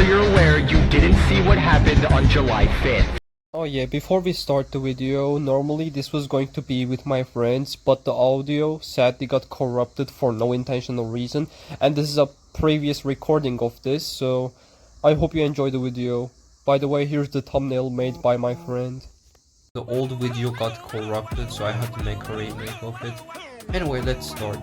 you're aware, you didn't see what happened on July 5th. Oh yeah, before we start the video, normally this was going to be with my friends, but the audio sadly got corrupted for no intentional reason, and this is a previous recording of this, so I hope you enjoy the video. By the way, here's the thumbnail made by my friend. The old video got corrupted, so I had to make a remake of it. Anyway, let's start.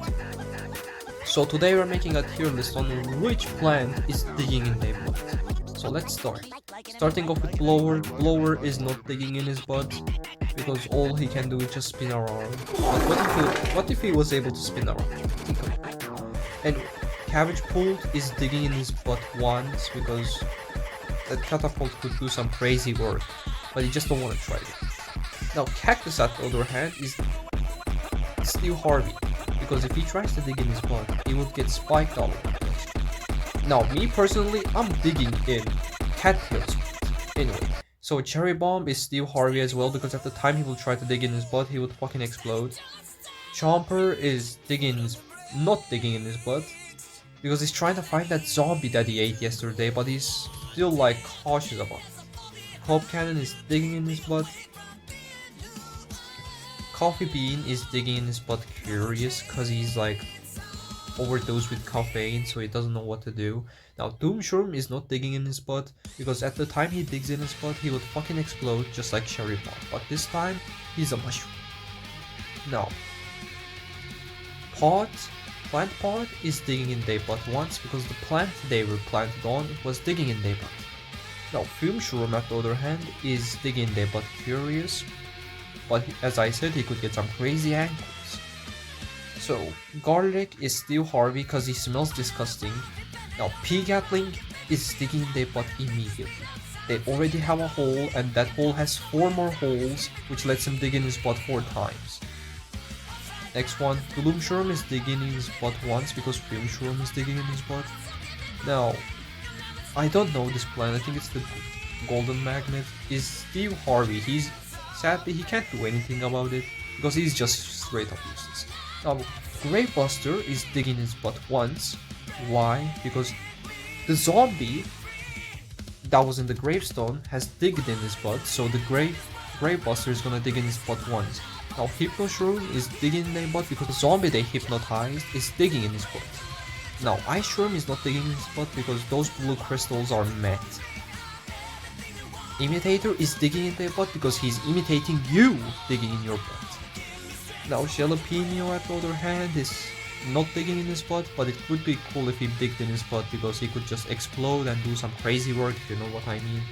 So today we're making a tier list on which plant is digging in their butt. So let's start. Starting off with Blower. Blower is not digging in his butt because all he can do is just spin around. But what if he was able to spin around? Think about it. Anyway, Cabbage Pult is digging in his butt once because that catapult could do some crazy work, but he just don't want to try it. Now Cactus, at the other hand, is Steve Harvey, because if he tries to dig in his butt, he would get spiked all over the place. Now, me personally, I'm digging in Cattail's butt. Anyway, so Cherry Bomb is Steve Harvey as well, because at the time he will try to dig in his butt, he would fucking explode. Chomper is not digging in his butt, because he's trying to find that zombie that he ate yesterday, but he's still like cautious about it. Hope Cannon is digging in his butt. Coffee Bean is digging in his butt curious, cause he's like overdosed with caffeine, so he doesn't know what to do. Now Doom Shroom is not digging in his butt, because at the time he digs in his butt, he would fucking explode just like Cherry Bomb, but this time, he's a mushroom. Now, Plant Pot is digging in their butt once, because the plant they were planted on was digging in their butt. Now Fume Shroom, at the other hand, is digging in their butt curious, but as I said, he could get some crazy angles. So, Garlic is still Harvey because he smells disgusting. Now, Gatling is sticking their butt immediately. They already have a hole, and that hole has 4 more holes, which lets him dig in his butt 4 times. Next one, Gloom Shroom is digging in his butt once because Fume Shroom is digging in his butt. Now, I don't know this plant, I think it's the Golden Magnet, is Steve Harvey. Sadly, he can't do anything about it because he's just straight up useless. Now, Grave Buster is digging his butt once. Why? Because the zombie that was in the gravestone has digged in his butt, so the Grave Buster is gonna dig in his butt once. Now, Hypno Shroom is digging in their butt because the zombie they hypnotized is digging in his butt. Now, Ice Shroom is not digging in his butt because those blue crystals are met. Imitator is digging in their butt because he's imitating you digging in your butt. Now Jalapeno, at the other hand, is not digging in his butt, but it would be cool if he digged in his butt because he could just explode and do some crazy work, if you know what I mean.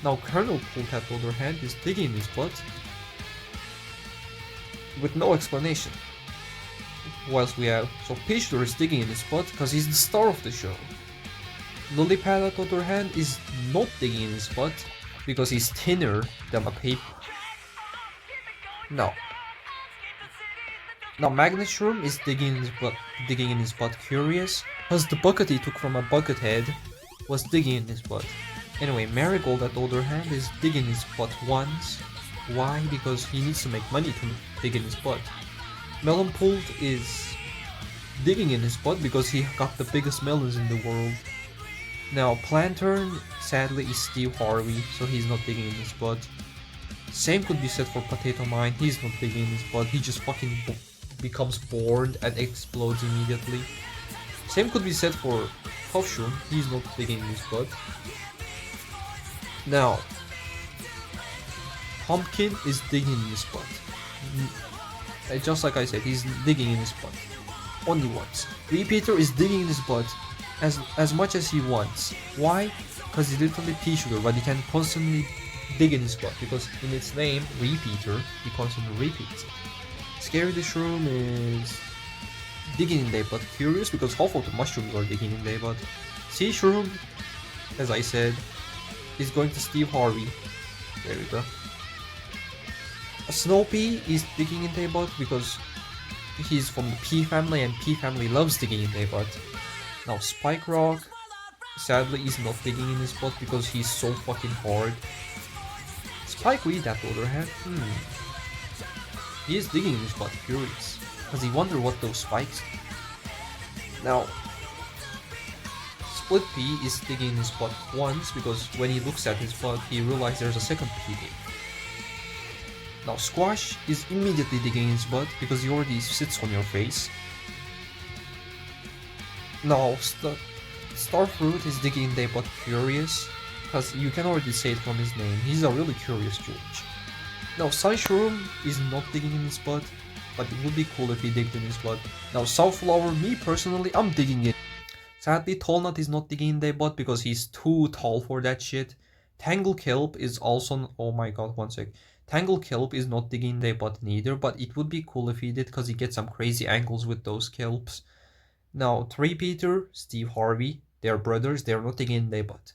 Now Colonel Pult, at the other hand, is digging in his butt with no explanation. What else we have? So Peachler is digging in his butt because he's the star of the show. Lillipad, at the other hand, is not digging in his butt because he's thinner than a paper. Now Magnet Shroom is digging in his butt curious, because the bucket he took from a bucket head was digging in his butt. Anyway, Marigold, at the other hand, is digging in his butt once. Why? Because he needs to make money to dig in his butt. Melon Pult is digging in his butt because he got the biggest melons in the world. Now, Plantern, sadly, is Steve Harvey, so he's not digging in his butt. Same could be said for Potato Mine, he's not digging in his butt, he just fucking becomes bored and explodes immediately. Same could be said for Puffshroom, he's not digging in his butt. Now, Pumpkin is digging in his butt. Just like I said, he's digging in his butt. Only once. Repeater is digging in his butt as much as he wants. Why? Because he's literally pea sugar, but he can constantly dig in his butt, because in its name, Repeater, he constantly repeats it. Scary the Shroom is digging in their butt curious, because half of the mushrooms are digging in their butt. Sea Shroom, as I said, is going to Steve Harvey. There we go. A Snow Pea is digging in their butt because he's from the pea family, and pea family loves digging in their butt. Now Spike Rock, sadly, is not digging in his butt because he's so fucking hard. Spike Weed, at the other hand, he is digging in his butt curious, because he wonder what those spikes do. Now, Whippy is digging his butt once because when he looks at his butt, he realizes there's a second P there. Now Squash is immediately digging his butt because he already sits on your face. Now Starfruit is digging their butt curious, because you can already say it from his name, he's a really curious George. Now Sunshroom is not digging in his butt, but it would be cool if he digged in his butt. Now Sunflower, me personally, I'm digging it. Sadly, Tallnut is not digging in their butt because he's too tall for that shit. Tanglekelp is also, oh my god, one sec. Tanglekelp is not digging in their butt neither, but it would be cool if he did because he gets some crazy angles with those kelps. Now, Tree Peter, Steve Harvey, they're brothers, they're not digging in their butt.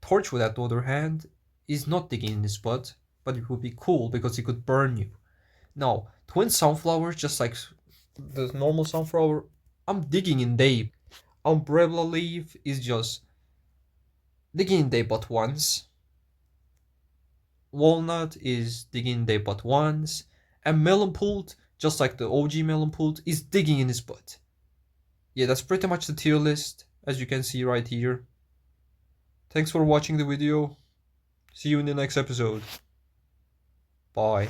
Torchwood, on the other hand, is not digging in his butt, but it would be cool because he could burn you. Now, Twin Sunflower, just like the normal sunflower, I'm digging in they. Umbrella Leaf is just digging in their butt once. Walnut is digging in their butt once. And Melonpult, just like the OG Melonpult, is digging in his butt. Yeah, that's pretty much the tier list, as you can see right here. Thanks for watching the video. See you in the next episode. Bye.